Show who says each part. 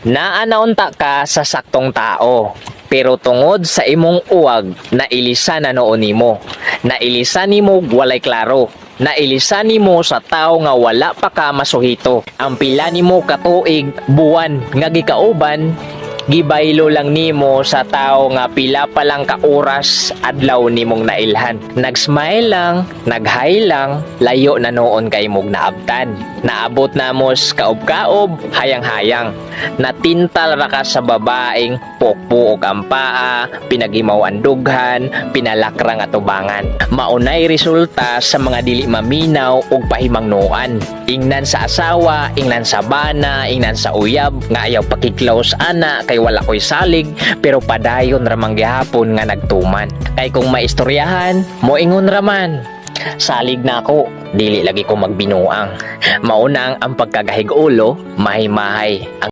Speaker 1: Naanaunta ka sa saktong tao, pero tungod sa imong uwag, nailisan na noon nimo. Nailisan nimo walay klaro. Nailisan nimo sa tao nga wala pa ka masuhito. Ang pila nimo katuig, buwan nga gikauban, gibaylo lang nimo sa tao nga pila pa lang ka oras adlaw nimong nailhan. Nag-smile lang, nag-hi lang, layo na noon kay mong naabtan. Naabot na mos kaob-kaob, hayang-hayang. Natintal ra ka sa babaeng pokpo og ang paa, pinagimaw ang dughan, pinalakra nga tubangan. Maunay resulta sa mga dili maminaw ug pahimangnuan. Ingnan sa asawa, ingnan sa bana, ingnan sa uyab, nga ayaw pakiklaws ana kay wala ko'y salig, pero padayon ramang gihapon nga nagtuman. Kay kung maistoryahan, moingon raman. Salig na ako, dili lagi ko magbinuang. Maunang ang pagkagahig ulo, mahay-mahay.